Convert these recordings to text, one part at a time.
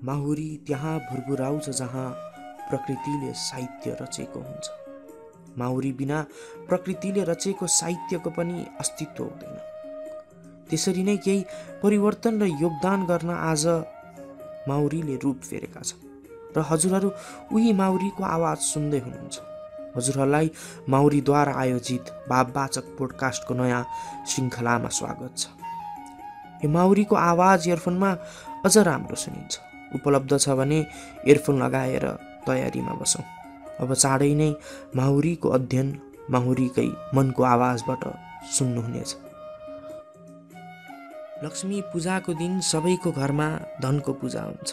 माहुरी त्यहाँ भुरभुराउँछ जहाँ प्रकृतिले साहित्य रचेको हुन्छ। माहुरी बिना प्रकृतिले रचेको साहित्यको पनि अस्तित्व हुँदैन। त्यसरी नै केही परिवर्तन र योगदान गर्न आज माहुरीले रूप फेरेका छन् र हजुरहरू उही माहुरीको आवाज सुन्दै हुनुहुन्छ। हजुरहरूलाई माहुरीद्वारा आयोजित भाववाचक पोडकास्टको नयाँ श्रृङ्खलामा स्वागत छ। यो माहुरीको आवाज इयरफोनमा अझ राम्रो सुनिन्छ। उपलब्ध छ भने इयरफोन लगाएर तयारीमा बसौँ। अब चाँडै नै माहुरीको अध्ययन माहुरीकै मनको आवाजबाट सुन्नुहुनेछ। लक्ष्मी पूजाको दिन सबैको घरमा धनको पूजा हुन्छ।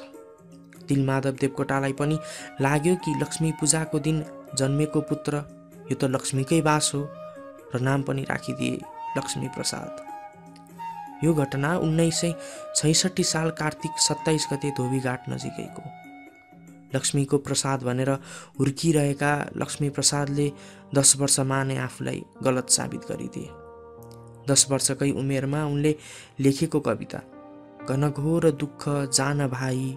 तिलमाधव देवकोटालाई पनि लाग्यो कि लक्ष्मी पूजाको दिन जन्मेको पुत्र यो त लक्ष्मीकै बास हो र नाम पनि राखिदिए लक्ष्मी प्रसाद। यो घटना 1966 साल कार्तिक 27 गते धोबीघाट नजिकैको। लक्ष्मीको प्रसाद भनेर हुर्किरहेका लक्ष्मी प्रसादले 10 वर्षमा नै आफूलाई गलत साबित गरिदिए। 10 वर्षकै उमेरमा उनले लेखेको कविता घनघोर दुःख जान भाइ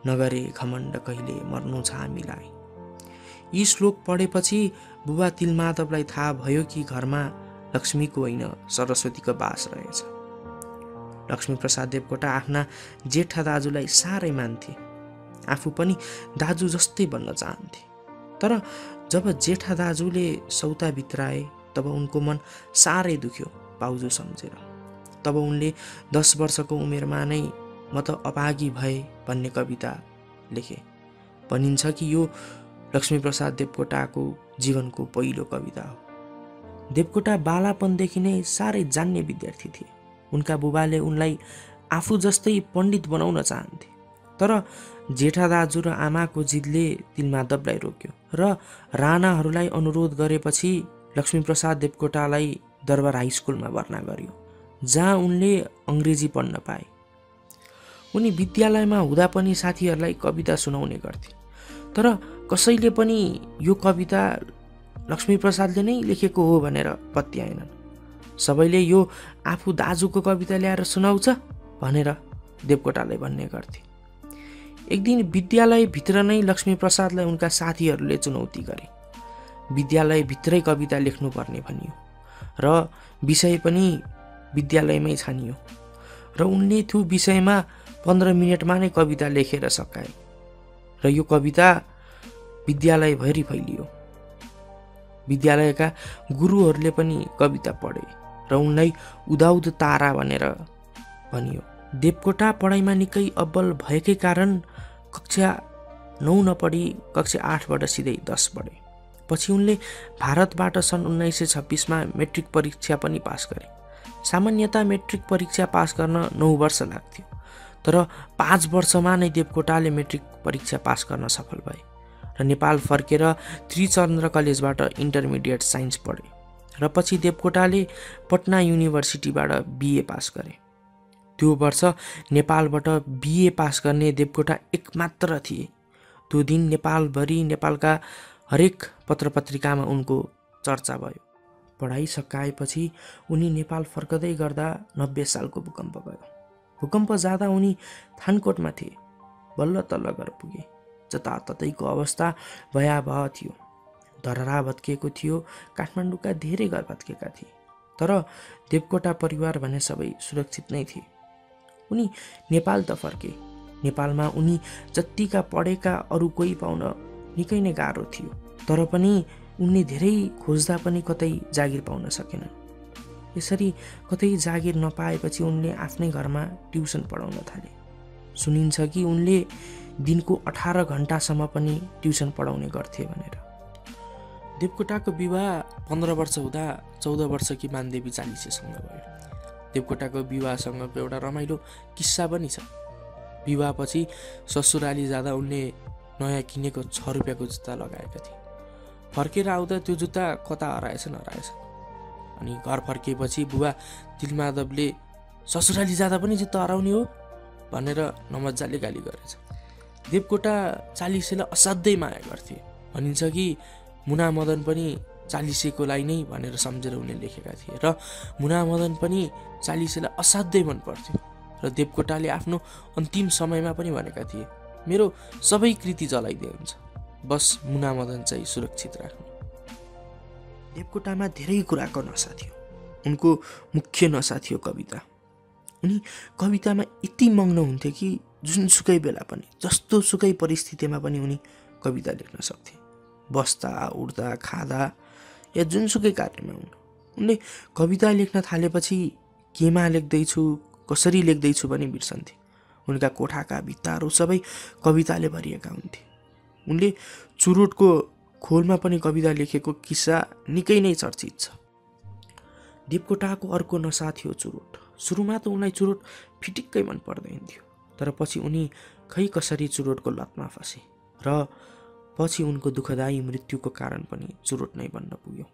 नगरे घमण्ड कहिले मर्नु छ हामीलाई। यी श्लोक पढेपछि बुबा तिलमाधवलाई थाहा भयो कि घरमा लक्ष्मीको होइन सरस्वतीको बास रहेछ। लक्ष्मी प्रसाद देवकोटा आफ्ना जेठा दाजुलाई साह्रै मान्थे। आफू पनि दाजु जस्तै बन्न चाहन्थे। तर जब जेठा दाजुले सौता भित्राए तब उनको मन साह्रै दुख्यो पाउजू सम्झेर। तब उनले 10 वर्षको उमेरमा नै म त अभागी भए भन्ने कविता लेखे। भनिन्छ कि यो लक्ष्मी प्रसाद देवकोटाको जीवनको पहिलो कविता हो। देवकोटा बालापनदेखि नै साह्रै जान्ने विद्यार्थी थिए। उनका बुबाले उनलाई आफू जस्तै पण्डित बनाउन चाहन्थे। तर जेठा दाजु र आमाको जिदले तिलमाधवलाई रोक्यो र राणाहरूलाई अनुरोध गरेपछि लक्ष्मी प्रसाद देवकोटालाई दरबार हाई स्कुलमा भर्ना गर्यो, जहाँ उनले अङ्ग्रेजी पढ्न पाए। उनी विद्यालयमा हुँदा पनि साथीहरूलाई कविता सुनाउने गर्थे। तर कसैले पनि यो कविता लक्ष्मी प्रसादले नै लेखेको हो भनेर पत्याएनन्। सबैले यो आफू दाजुको कविता ल्याएर सुनाउँछ भनेर देवकोटालाई भन्ने गर्थे। एक दिन विद्यालयभित्र नै लक्ष्मी प्रसादलाई उनका साथीहरूले चुनौती गरे। विद्यालयभित्रै कविता लेख्नुपर्ने भनियो र विषय पनि विद्यालयमै छानियो र उनले त्यो विषयमा 15 मिनटमा नै कविता लेखेर सकाए र यो कविता विद्यालयभरि फैलियो। विद्यालयका गुरुहरूले पनि कविता पढे र उनलाई उदाउद तारा भनेर भनियो। देवकोटा पढाइमा निकै अब्बल भएकै कारण कक्षा 9 नपढी कक्षा 8बाट सिधै 10 पढे। पछि उनले भारतबाट सन् 1926मा मेट्रिक परीक्षा पनि पास गरे। सामान्यतः मेट्रिक परीक्षा पास गर्न 9 वर्ष लाग्थ्यो, तर 5 वर्षमा नै देवकोटाले मेट्रिक परीक्षा पास गर्न सफल भए र नेपाल फर्केर त्रिचन्द्र कलेजबाट इन्टरमिडिएट साइन्स पढे र पछि देवकोटाले पटना युनिभर्सिटीबाट बिए पास गरे। त्यो वर्ष नेपालबाट बिए पास गर्ने देवकोटा एकमात्र थिए। त्यो दिन नेपालभरि नेपालका हरेक पत्रपत्रिकामा उनको चर्चा भयो। पढाइ सकाएपछि उनी नेपाल फर्कदै गर्दा 90 सालको भूकम्प गयो। भूकम्प जाँदा उनी थानकोटमा थिए। बल्ल तल्ल घर पुगे। जताततैको अवस्था भयावह थियो। धरहरा भत्किएको थियो। काठमाडौँका धेरै घर भत्केका थिए। तर देवकोटा परिवार भने सबै सुरक्षित नै थिए। उनी नेपाल त फर्के। नेपालमा उनी जत्तिका पढेका अरू कोही पाउन निकै नै गाह्रो थियो। तर पनि उनले धेरै खोज्दा पनि कतै जागिर पाउन सकेनन्। यसरी कतै जागिर नपाएपछि उनले आफ्नै घरमा ट्युसन पढाउन थाले। सुनिन्छ कि उनले दिनको 18 घण्टासम्म पनि ट्युसन पढाउने गर्थे भनेर। देवकोटाको विवाह 15 वर्ष हुँदा 14 वर्षकी मानदेवी चालिसेसँग भयो। देवकोटाको विवाहसँगको एउटा रमाइलो किस्सा पनि छ। विवाहपछि ससुराली जाँदा उनले नयाँ किनेको 6 रुपियाँको जुत्ता लगाएका थिए। फर्केर आउँदा त्यो जुत्ता कता हराएछ अनि घर फर्किएपछि बुबा तिलमाधवले ससुराली जाँदा पनि जुत्ता हराउने हो भनेर नमजाले गाली गरेछ। देवकोटा चालिसेलाई असाध्यै माया गर्थे। भनिन्छ कि मुना मदन पनि चालिसेकोलाई नै भनेर सम्झेर उनले लेखेका थिए र मुना मदन पनि चालिसेलाई असाध्यै मन पर्थ्यो र देवकोटाले आफ्नो अन्तिम समयमा पनि भनेका थिए, मेरो सबै कृति जलाइदिए हुन्छ, बस मुना मदन चाहिँ सुरक्षित राख्नु। देवकोटामा धेरै कुराको नशा थियो। उनको मुख्य नशा थियो कविता। उनी कवितामा यति मग्न हुन्थे कि जुनसुकै बेला पनि, जस्तो सुकै परिस्थितिमा पनि उनी कविता लेख्न सक्थे। बस्दा उड्दा खाँदा या जुनसुकै कार्यमा हुन्, उनले कविता लेख्न थालेपछि केमा लेख्दैछु, कसरी लेख्दैछु पनि बिर्सन्थे। उनका कोठाका भित्ताहरू सबै कविताले भरिएका हुन्थे। उनले चुरोटको खोलमा पनि कविता लेखेको किस्सा निकै नै चर्चित छ। देवकोटाको अर्को नशा थियो चुरोट। सुरुमा त उनलाई चुरोट फिटिक्कै मन पर्दैन थियो, तर पछि उनी खै कसरी चुरोटको लतमा फसे र पछि उनको दुःखदायी मृत्युको कारण पनि चुरोट नै बन्न पुग्यो।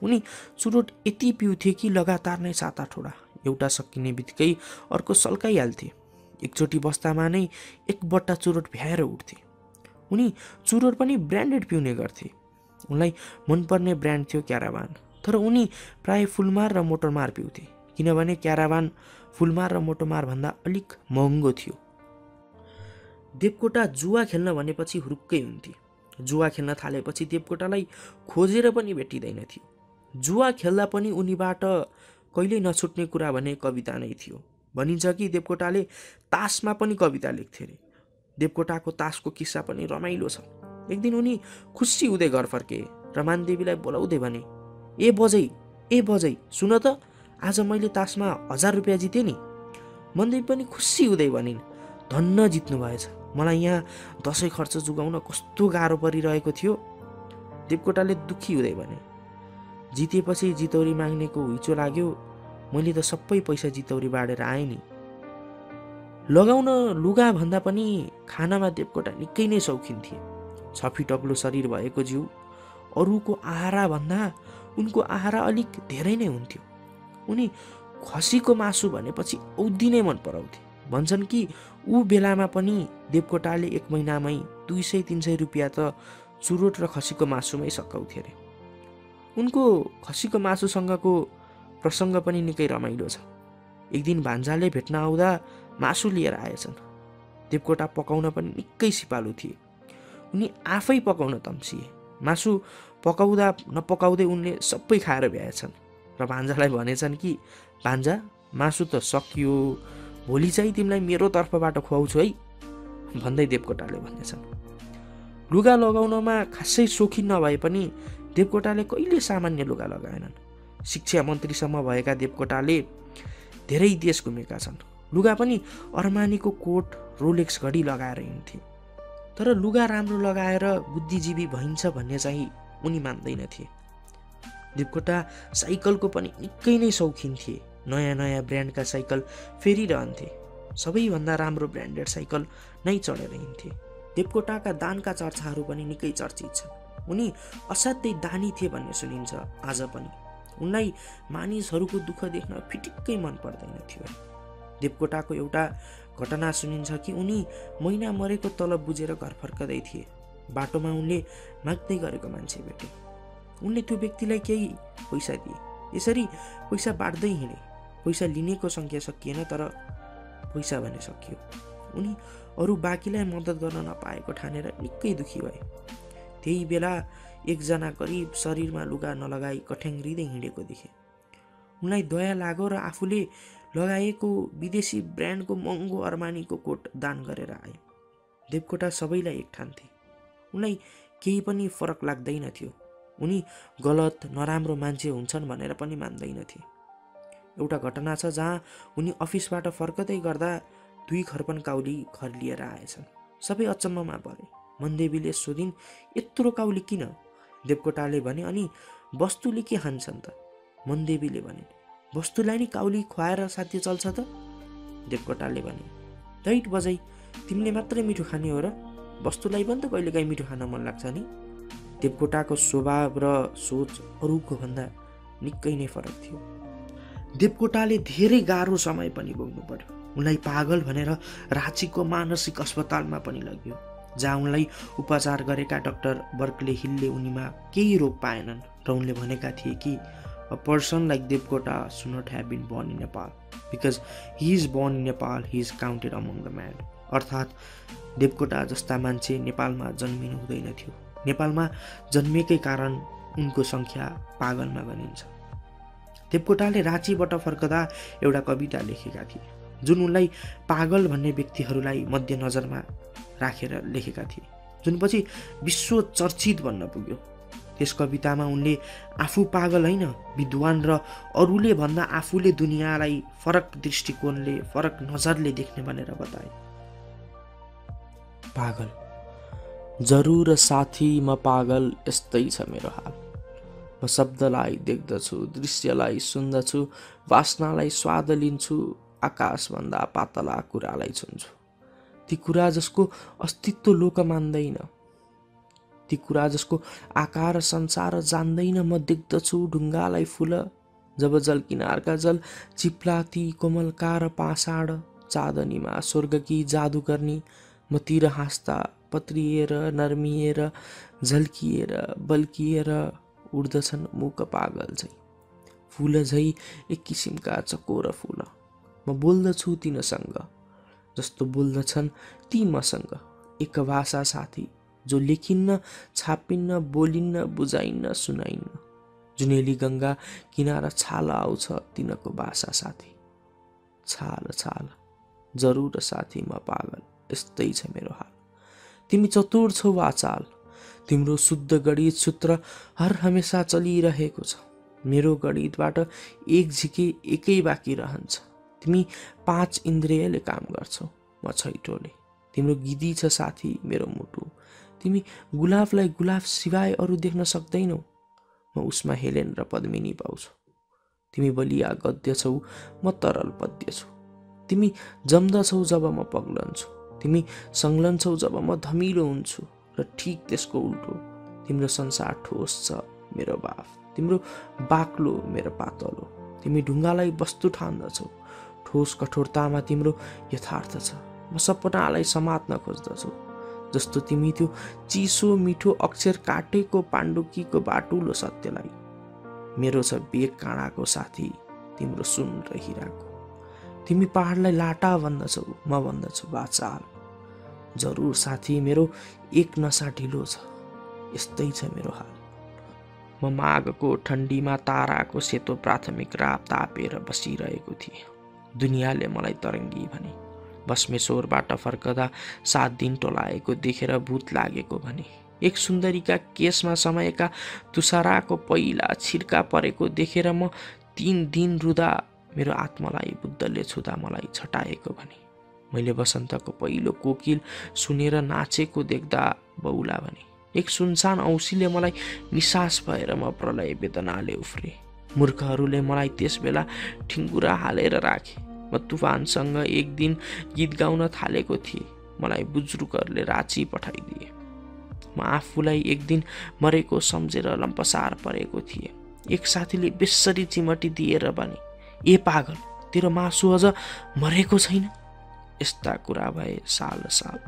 उनी चुरोट यति पिउँथे कि लगातार नै 7-8 वटा, एउटा सकिने बित्तिकै अर्को सल्काइहाल्थे। एकचोटि बस्तामा नै 1 बट्टा चुरोट भ्याएर उठ्थे। उनी चुरोट पनि ब्रान्डेड पिउने गर्थे। उनलाई मनपर्ने ब्रान्ड थियो क्याराभान, तर उनी प्राय फुलमार र मोटरमार पिउँथे, किनभने क्याराभान फुलमार र मोटरमार भन्दा अलिक महँगो थियो। देवकोटा जुवा खेल्न भनेपछि हुरुक्कै हुन्थे। जुवा खेल्न थालेपछि देवकोटालाई खोजेर पनि भेटिँदैन थियो। जुवा खेल्दा पनि उनीबाट कहिल्यै नछुट्ने कुरा भने कविता नै थियो। भनिन्छ कि देवकोटाले तासमा पनि कविता लेख्थे रे। देवकोटाको तासको किस्सा पनि रमाइलो छ। एक दिन उनी खुसी हुँदै घर फर्के र मानदेवीलाई बोलाउँदै भने, ए बजै सुन त, आज मैले तासमा 1000 रुपियाँ जितेँ नि। मनदेवी पनि खुसी हुँदै भनिन्, धन्न जित्नु भएछ, मलाई यहाँ दसैँ खर्च जुगाउन कस्तो गाह्रो परिरहेको थियो। देवकोटाले दुखी हुँदै भने, जितेपछि जितौरी माग्नेको हुइचो लाग्यो, मैले त सबै पैसा जितौरी बाँडेर आएँ नि। लगाउन लुगा भन्दा पनि खानामा देवकोटा निकै नै शौखिन थिए। 6 फिट अग्लो शरीर भएको जिउ, अरूको आहारा भन्दा उनको आहारा अलिक धेरै नै हुन्थ्यो। उनी खसीको मासु भनेपछि औधी नै मन पराउँथे। भन्छन् कि ऊ बेलामा पनि देवकोटाले 1 महिनामै 200-300 रुपियाँ त चुरोट र खसीको मासुमै सकाउँथे अरे। उनको खसीको मासुसँगको प्रसङ्ग पनि निकै रमाइलो छ। एक दिन भान्जाले भेट्न आउँदा मासु लिएर आएछन्। देवकोटा पकाउन पनि निकै सिपालु थिए। उनी आफै पकाउन तम्सिए। मासु पकाउँदा नपकाउँदै उनले सबै खाएर भ्याएछन् र भान्जालाई भनेछन् कि भान्जा, मासु त सकियो, भोलि चाहिँ तिमीलाई मेरो तर्फबाट खुवाउँछु है भन्दै देवकोटाले भनेछन्। लुगा लगाउनमा खासै सोखिन नभए पनि देवकोटाले कहिले सामान्य लुगा लगाएनन्। शिक्षा मन्त्रीसम्म भएका देवकोटाले धेरै देश घुमेका छन्। लुगा पनि अर्मानीको कोट, रोलेक्स घडी लगाएर हिँड्थे। तर लुगा राम्रो लगाएर बुद्धिजीवी भइन्छ भन्ने चाहिँ उनी मान्दैनथे। देवकोटा साइकलको पनि निकै नै शौखिन थिए। नयाँ नयाँ ब्रान्डका साइकल फेरिरहन्थे। सबैभन्दा राम्रो ब्रान्डेड साइकल नै चढेर हिँड्थे। देवकोटाका दानका चर्चाहरू पनि निकै चर्चित छन्। उनी असाध्यै दानी थिए भन्ने सुनिन्छ आज पनि। उनलाई मानिसहरूको दुःख देख्न फिटिक्कै मन पर्दैन थियो। देवकोटाको एउटा घटना सुनिन्छ कि उनी महिना मरेको तलब बुझेर घर फर्कदै थिए। बाटोमा उनले माग्दै गरेको मान्छे भेटे। उनले त्यो व्यक्तिलाई केही पैसा दिए। यसरी पैसा बाँड्दै हिँडे। पैसा लिनेको सङ्ख्या सकिएन, तर पैसा भने सकियो। उनी अरू बाँकीलाई मद्दत गर्न नपाएको ठानेर निकै दुखी भए। त्यही बेला एकजना गरिब शरीरमा लुगा नलगाई कठ्याङ्ग्रिँदै हिँडेको देखे। उनलाई दया लाग्यो र आफूले लगाएको विदेशी ब्रान्डको महँगो अर्मानीको कोट दान गरेर आए। देवकोटा सबैलाई एक ठान्थे। उनलाई केही पनि फरक लाग्दैन थियो। उनी गलत नराम्रो मान्छे हुन्छन् भनेर पनि मान्दैनथे। एउटा घटना छ जहाँ उनी अफिसबाट फर्कदै गर्दा 2 खर्पन काउली घर लिएर आएछन्। सबै अचम्ममा परे। मनदेवीले सोधिन्, यत्रो काउली किन? देवकोटाले भने, अनि वस्तुले के खान्छन् त? मनदेवीले भने, वस्तुलाई नि काउली खुवाएर साध्य चल्छ त? देवकोटाले भने, दैट बजै, तिमीले मात्रै मिठो खाने हो र? वस्तुलाई पनि त कहिलेकाहीँ मिठो खान मन लाग्छ नि। देवकोटाको स्वभाव र सोच अरूको भन्दा निकै नै फरक थियो। देवकोटाले धेरै गाह्रो समय पनि भोग्नु पर्यो। उनलाई पागल भनेर राँचीको मानसिक अस्पतालमा पनि लग्यो, जहाँ उनलाई उपचार गरेका डाक्टर बर्कले हिलले उनीमा केही रोग पाएनन् र उनले भनेका थिए कि a person like Devkota should not have been born in Nepal, because he is born in Nepal, he is counted among the mad. अर्थात् देवकोटा जस्ता मान्छे नेपालमा जन्मिनु हुँदैन थियो। नेपालमा जन्मेकै कारण उनको सङ्ख्या पागलमा गनिन्छ। देवकोटाले राँचीबाट फर्कदा एउटा कविता लेखेका थिए, जुन उनलाई पागल भन्ने व्यक्तिहरूलाई मध्यनजरमा राखेर लेखेका थिए, जुन पछि विश्व चर्चित बन्न पुग्यो। त्यस कवितामा उनले आफू पागल होइन, विद्वान र अरूले भन्दा आफूले दुनियाँलाई फरक दृष्टिकोणले, फरक नजरले देख्ने भनेर बताए। पागल जरुर साथी म पागल, यस्तै छ मेरो हाल। म शब्दलाई देख्दछु, दृश्यलाई सुन्दछु, वासनालाई स्वाद लिन्छु, आकाशभन्दा पातला कुरालाई छुन्छु। ती कुरा जसको अस्तित्व लोक मान्दैन, ती कुरा जसको आकार संसार जान्दैन, म देख्दछु ढुङ्गालाई फुल। जब जल किनारका जल चिप्ला ती कोमलकार पाषाण, चाँदनीमा स्वर्गकी जादु गर्ने, म तिर हाँस्दा पत्रिएर नर्मिएर झल्किएर बल्किएर उड्दछन् मुक पागल झै। फुल झै एक किसिमका चकोर फुल। म बोल्दछु तिनसँग जस्तो बोल्दछन् ती मसँग। एक भाषा साथी जो लेखिन्न, छापिन्न, बोलिन्न, बुझाइन्न, सुनाइन्न। जुनेली गङ्गा किनारा छाल आउँछ तिनको भाषा साथी। छाल छाल जरुर साथी म पागल, यस्तै छ मेरो हाल। तिमी चतुर छौ वाचाल, तिम्रो शुद्ध गणित सूत्र हर हमेसा चलिरहेको छ। मेरो गणितबाट एक झिके एकै बाँकी रहन्छ। तिमी 5 इन्द्रियले काम गर्छौ, म छैटोले। तिम्रो गिदी छ साथी मेरो मुटु। तिमी गुलाबलाई गुलाब सिवाय अरू देख्न सक्दैनौ, म उसमा हेलेन र पद्मिनी पाउँछु। तिमी बलिया गद्य छौ, म तरल पद्य छु। तिमी जम्दछौ जब म पग्लन्छु, तिमी संलन्छौ जब म धमिलो हुन्छु। र ठिक त्यसको उल्टो, तिम्रो संसार ठोस छ मेरो बाफ, तिम्रो बाक्लो मेरो पातलो। तिमी ढुङ्गालाई वस्तु ठान्दछौ, ठोस कठोरतामा तिम्रो यथार्थ छ। म सपनालाई समात्न खोज्दछु, जस्तो तिमी त्यो चिसो मिठो अक्षर काटेको पाण्डुकीको बाटुलो सत्यलाई। मेरो छ बेग काँडाको साथी, तिम्रो सुन र हिराको। तिमी पहाडलाई लाटा भन्दछौ, म भन्दछु वाचाल। जरुर साथी मेरो एक नसा ढिलो छ, यस्तै छ मेरो हाल। म माघको ठन्डीमा ताराको सेतो प्राथमिक राप तापेर बसिरहेको थिएँ। दुनियाँले मलाई तरङ्गी भने। बस्मेश्वरबाट फर्कदा 7 दिन टोलाएको देखेर भूत लागेको भने। एक सुन्दरीका केसमा समयका तुषाराको पहिला छिर्का परेको देखेर म 3 दिन रुँदा मेरो आत्मालाई बुद्धले छुँदा मलाई छटाएको भने। मैले वसन्तको पहिलो कोकिल सुनेर नाचेको देख्दा बौला भने। एक सुनसान औँसीले मलाई निसास भएर म प्रलय वेदनाले उफ्रे। मूर्खहरूले मलाई त्यस बेला ठिङ्गुरा हालेर राखे। म तुफानसँग एक दिन गीत गाउन थालेको थिएँ, मलाई बुजुर्गहरूले राँची पठाइदिए। म आफूलाई एक दिन मरेको सम्झेर लम्पसार परेको थिएँ। एक साथीले बेसरी चिमटी दिएर भने, ए पागल, तेरो मासु अझ मरेको छैन। यस्ता कुरा भए साल साल।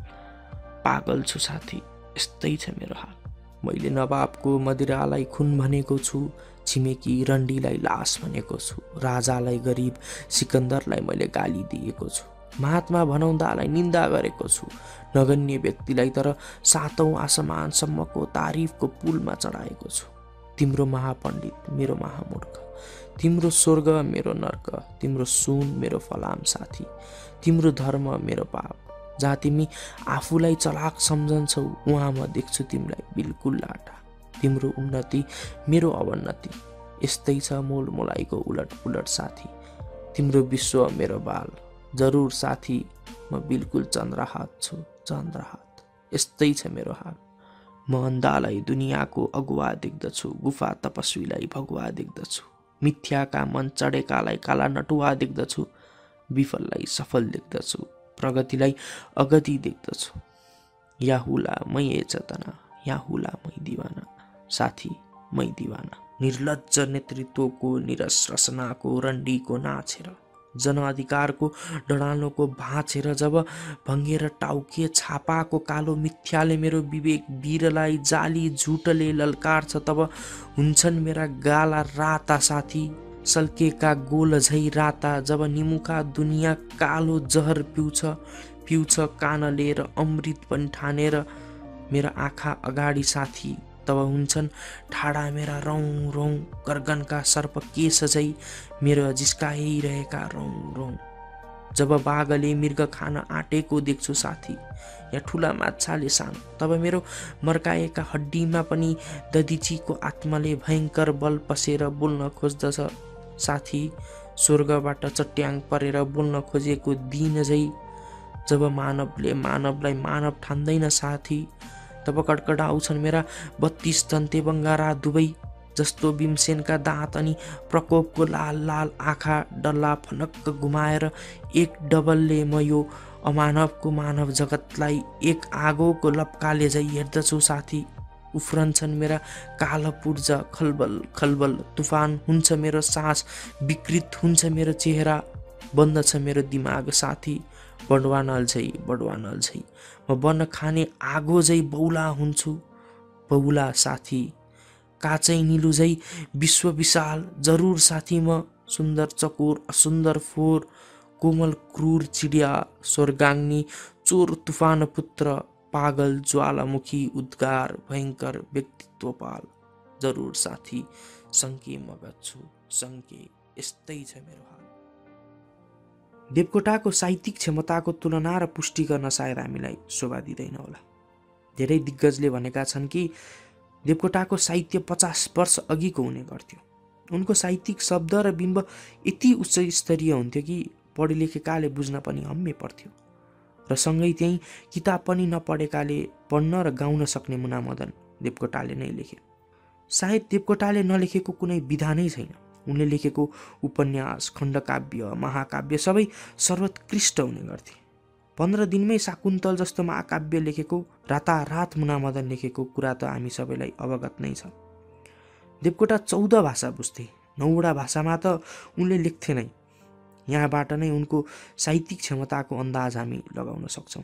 पागल छु साथी, यस्तै छ मेरो हाल। मैले नवाबको मदिरालाई खुन भनेको छु, छिमेकी रन्डीलाई लास भनेको छु, राजालाई गरिब, सिकन्दरलाई मैले गाली दिएको छु, महात्मा भनाउँदालाई निन्दा गरेको छु, नगन्य व्यक्तिलाई तर 7औं आसमानसम्मको तारिफको पुलमा चढाएको छु। तिम्रो महापण्डित मेरो महामूर्ख, तिम्रो स्वर्ग मेरो नर्क, तिम्रो सुन मेरो फलाम साथी, तिम्रो धर्म मेरो पाप। जहाँ तिमी आफूलाई चलाक सम्झन्छौ, उहाँ म देख्छु तिमीलाई बिल्कुल लाटा। तिम्रो उन्नति मेरो अवन्नति, यस्तै छ मोलमोलाइको उलट पुलट साथी। तिम्रो विश्व मेरो बाल, जरुर साथी म बिल्कुल चन्द्रहात छु, चन्द्रहात। यस्तै छ मेरो हाल। म अन्धालाई दुनियाँको अगुवा देख्दछु, गुफा तपस्वीलाई भगुवा देख्दछु, मिथ्याका मन चढेकालाई काला नटुवा देख्दछु, विफललाई सफल देख्दछु, प्रगतिलाई अगति देख्दछु। या हुला मै चेतना, या हुला मै दिवाना साथी, मै दिवाना। निर्लज्ज नेतृत्वको निरस रचनाको रन्डीको नाचेर, जनअधिकारको डडालोको भाँचेर जब भङ्गेर टाउके छापाको कालो मिथ्याले मेरो विवेक वीरलाई जाली झुटले ललकार्छ, तब हुन्छन् मेरा गाला राता साथी, सल्केका गोल झै राता। जब निमुखा दुनियाँ कालो जहर पिउँछ, पिउँछ कानले र अमृत पनि ठानेर मेरा आँखा अगाडि साथी तब हुन्छन् ठाडा मेरा रौँ रौँ गर्गनका सर्प केश झै मेरो जिस्काइरहेका रौँ रौँ। जब बाघले मृग खान आँटेको देख्छु साथी या ठुला माछाले सानो तब मेरो मर्काएका हड्डीमा पनि दधिचीको आत्माले भयङ्कर बल पसेर बोल्न खोज्दछ साथी। स्वर्गबाट चट्याङ परेर बोल्न खोजेको दिन झै जब मानवले मानवलाई मानव ठान्दैन साथी तब कड्कडाउँछन् मेरा 32 दन्ते बङ्गारा दुवै जस्तो भीमसेनका दाँत अनि प्रकोपको लाल लाल आँखा डल्ला फनक्क घुमाएर एक डबलले म यो अमानवको मानव जगतलाई एक आगोको लपकाले झै हेर्दछु साथी। उफ्रन्छन् मेरा काल पूर्जा खलबल खलबल तुफान हुन्छ मेरो सास विकृत हुन्छ मेरो चेहरा बन्दछ मेरो दिमाग साथी। बडवानल झै म बन खाने आगो झै बौला हुन्छु बौला साथी। काचै निलु झै विश्व विशाल जरुर साथी म सुन्दर चकोर असुन्दर फोर कोमल क्रूर चिडिया स्वर्गाङ्नी चोर तुफान पुत्र पागल ज्वालामुखी उद्गार भयङ्कर व्यक्तित्वपाल जरुर साथी सङ्के म गच्छु सङ्के यस्तै छ मेरो हाल। देवकोटाको साहित्यिक क्षमताको तुलना र पुष्टि गर्न सायद हामीलाई शोभा दिँदैन होला। धेरै दिग्गजले भनेका छन् कि देवकोटाको साहित्य 50 वर्ष अघिको हुने गर्थ्यो। उनको साहित्यिक शब्द र बिम्ब यति उच्च स्तरीय हुन्थ्यो कि पढे लेखेकाले बुझ्न पनि हम्मे पर्थ्यो र सँगै त्यही किताब पनि नपढेकाले पढ्न र गाउन सक्ने मुनामदन देवकोटाले नै लेखे। सायद देवकोटाले नलेखेको कुनै विधा नै छैन। उनले लेखेको उपन्यास खण्डकाव्य महाकाव्य सबै सर्वोत्कृष्ट हुने गर्थे। 15 दिनमै शाकुन्तल जस्तो महाकाव्य लेखेको रातारात मुनामदन लेखेको कुरा त हामी सबैलाई अवगत नै छ। देवकोटा 14 भाषा बुझ्थे। 9वटा भाषामा त उनले लेख्थे नै। यहाँबाट नै उनको साहित्यिक क्षमताको अन्दाज हामी लगाउन सक्छौँ।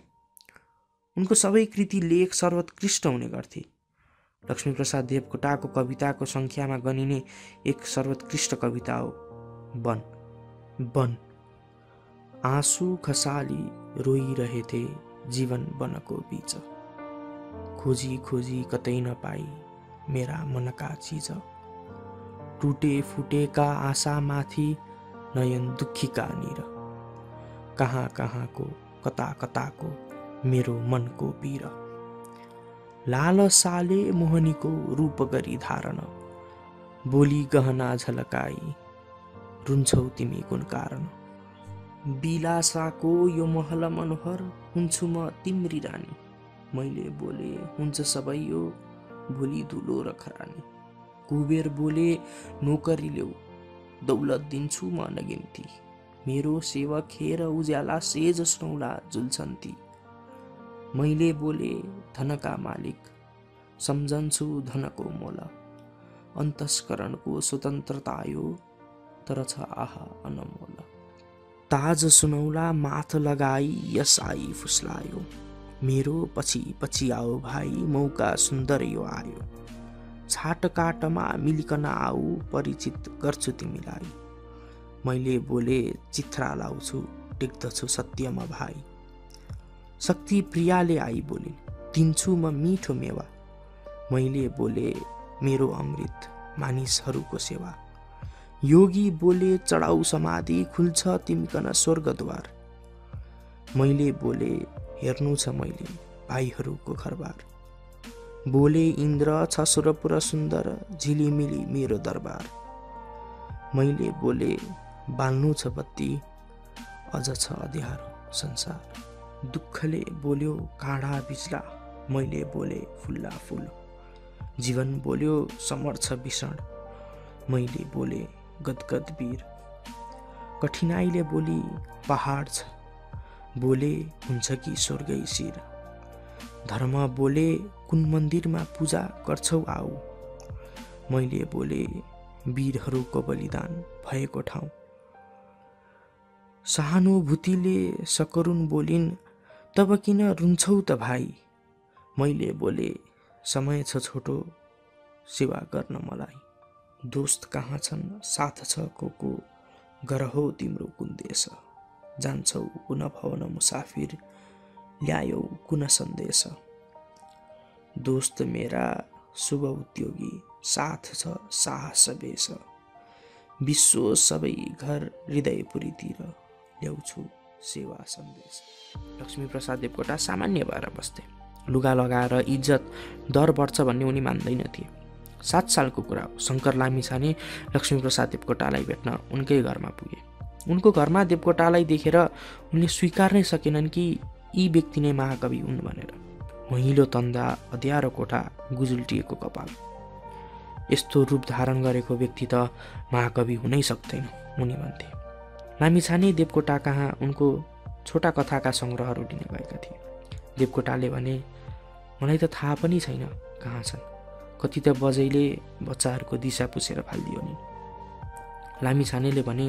उनको सबै कृति लेख सर्वोत्कृष्ट हुने गर्थे। लक्ष्मीप्रसाद देवकोटाको कविताको सङ्ख्यामा गनिने एक सर्वोत्कृष्ट कविता हो वन। वन आँसु खसाली रोइरहेथे जीवन वनको बीच खोजी खोजी कतै नपाई मेरा मनका चिज टुटे फुटेका आशामाथि नयन दुखीका निर कहाँ कहाँको कता कताको मेरो मनको पीर लालसाले मोहनीको रूप गरी धारण बोली गहना झलकाई रुन्छौ तिमी कुन कारण बिलासाको यो महल मनोहर हुन्छु म तिम्री रानी मैले बोले हुन्छ सबै यो भोलि धुलो र खरानी कुबेर बोले नोकरी ल्याऊ दौलत दिन्छु म नगिन्ती मेरो सेवक हेर उज्याला सेज सुनौला जुल्छन्ती मैले बोले धनका मालिक सम्झन्छु धनको मोल अन्तस्करणको स्वतन्त्रता यो तर छ आहा अनमोल ताज सुनौला माथ लगाई यस आई फुस्लायो मेरो पछि पछि आओ भाइ मौका सुन्दर यो आयो छाट काटमा मिलिकन आऊ परिचित गर्छु तिमीलाई मैले बोले चित्रा लाउँछु टेक्दछु सत्यमा भाइ शक्ति प्रियाले आई बोले दिन्छु म मिठो मेवा मैले बोले मेरो अमृत मानिसहरूको सेवा योगी बोले चढाउ समाधि खुल्छ तिमीकन स्वर्गद्वार मैले बोले हेर्नु छ मैले भाइहरूको घरबार बोले इन्द्र छ सुरपुर सुन्दर झिलिमिली मेरो दरबार मैले बोले बाल्नु छ बत्ती अझ छ अँध्यारो संसार दुःखले बोल्यो काँडा बिज्ला मैले बोले फुल्ला फुल जीवन बोल्यो समर छ भीषण मैले बोले गदगद वीर कठिनाइले बोली पहाड छ बोले हुन्छ कि स्वर्गै शिर धर्म बोले कुन मन्दिरमा पूजा गर्छौ आऊ मैले बोले वीरहरूको बलिदान भएको ठाउँ सहानुभूतिले सकरुन बोलिन् तब किन रुन्छौ त भाइ मैले बोले समय छ छोटो सेवा गर्न मलाई दोस्त कहाँ छन् साथ छ को गर हो तिम्रो कुन देश जान्छौ पुनः भवन मुसाफिर ल्यायौ कुन सन्देश। दोस्त मेरा शुभ उद्योगी, साथ छ साहस बेस। विश्व सबै घर हृदयपुरीतिर ल्याउँछु सेवा सन्देश। लक्ष्मीप्रसाद देवकोटा सामान्य भएर बस्थे। लुगा लगाएर इज्जत दर बढ्छ भन्ने उनी मान्दैनथे। 7 सालको कुरा हो। शङ्कर लामिछाने लक्ष्मीप्रसाद देवकोटालाई भेट्न उनकै घरमा पुगे। उनको घरमा देवकोटालाई देखेर उनले स्वीकार्नै सकेनन् कि यी व्यक्ति नै महाकवि हुन् भनेर। महिलो तन्दा, अँध्यारो कोठा, गुजुल्टिएको कपाल, यस्तो रूप धारण गरेको व्यक्ति त महाकवि हुनै सक्दैन उनी भन्थे। लामिछाने देवकोटा कहाँ उनको छोटा कथाका सङ्ग्रहहरू लिन गएका थिए। देवकोटाले भने, मलाई त थाहा पनि छैन कहाँ छन्, कति त बजैले बच्चाहरूको दिशा पुछेर फालिदियो नि। लामिछानेले भने,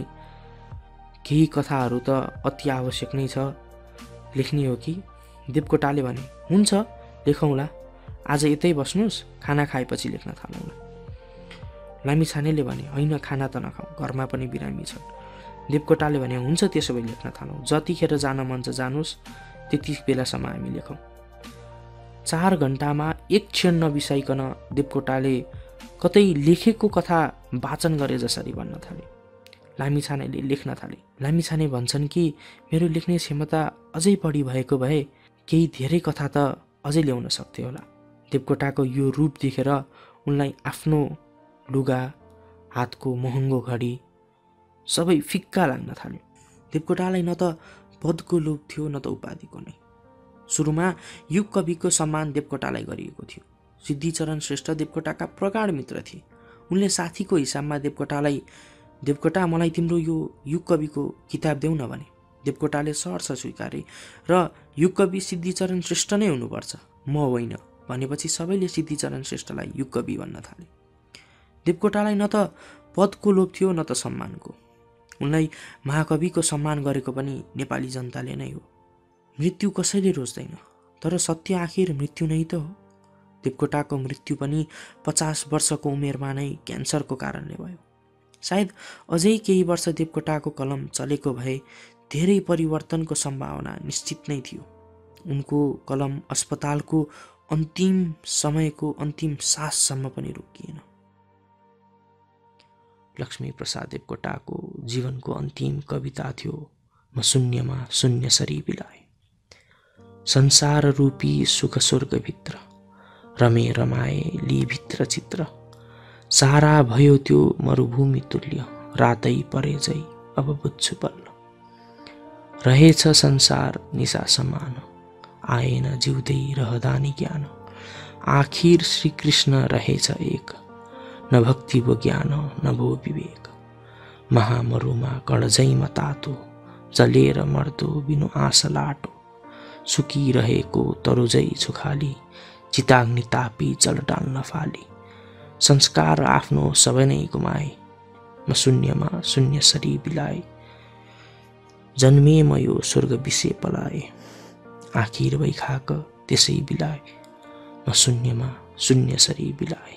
केही कथाहरू त अति आवश्यक नै छ, लेख्ने हो कि? देवकोटाले भने, हुन्छ लेखौँला, आज यतै बस्नुहोस्, खाना खाएपछि लेख्न थालौँला। लामिछानेले भने, होइन खाना त नखाउँ, घरमा पनि बिरामी छन्। देवकोटाले भने, हुन्छ त्यसो भए लेख्न थालौँ, जतिखेर जान मन छ जानुहोस्, त्यति बेलासम्म हामी लेखौँ। 4 घण्टामा एक क्षण नबिसाइकन देवकोटाले कतै लेखेको कथा वाचन गरे जसरी भन्न थाले। लामिछानेले लेख्न थाले। लामिछाने भन्छन् कि मेरो लेख्ने क्षमता अझै बढी भएको भए केही धेरै कथा त अझै ल्याउन सक्थे होला। देवकोटाको यो रूप देखेर उनलाई आफ्नो लुगा, हातको महँगो घडी सबै फिक्का लाग्न थाल्यो। देवकोटालाई न त पदको लोभ थियो न त उपाधिको नै। सुरुमा युग कविको सम्मान देवकोटालाई गरिएको थियो। सिद्धिचरण श्रेष्ठ देवकोटाका प्रगाढ मित्र थिए। उनले साथीको हिसाबमा देवकोटालाई, देवकोटा मलाई तिम्रो यो युग कविको किताब देऊ न भने। देवकोटाले सहर्ष स्वीकारे र युग कवि सिद्धिचरण श्रेष्ठ नै हुनुपर्छ, म होइन भनेपछि सबैले सिद्धिचरण श्रेष्ठलाई युग कवि भन्न थाले। देवकोटालाई न त पदको लोभ थियो न त सम्मानको। उनलाई महाकविको सम्मान गरेको पनि नेपाली जनताले नै हो। मृत्यु कसैले रोज्दैन, तर सत्य आखिर मृत्यु नै त हो। देवकोटाको मृत्यु पनि 50 वर्षको उमेरमा नै क्यान्सरको कारणले भयो। सायद अझै केही वर्ष देवकोटाको कलम चलेको भए धेरै परिवर्तनको सम्भावना निश्चित नै थियो। उनको कलम अस्पतालको अन्तिम समयको अन्तिम साससम्म पनि रोकिएन। लक्ष्मीप्रसाद देवकोटाको जीवनको अन्तिम कविता थियो, म शून्यमा शून्य सरी बिलाए। संसार रूपी सुख स्वर्गभित्र रमे रमाए लिभित्र चित्र। सारा भयो त्यो मरुभूमि तुल्य, रातै परे झै अब बुझ्छु बल्ल। रहेछ संसार निशा समान, आएन जिउँदै रहदानी ज्ञान। आखिर श्रीकृष्ण रहेछ एक, न भक्ति भो ज्ञान न भो विवेक। महामरुमा कणझैमा तातो, जलेर मर्दो बिनु आँस लाटो। सुकिरहेको तरुजै छुखाली, चिताग्नि तापी जल डाल्न फाली। संस्कार आफ्नो सबै नै गुमाए, म शून्यमा शून्य सरी बिलाए। जन्मे म यो स्वर्ग विषे पलाए, आखिर भई खाक त्यसै बिलाए। म शून्यमा शून्य सरी बिलाए।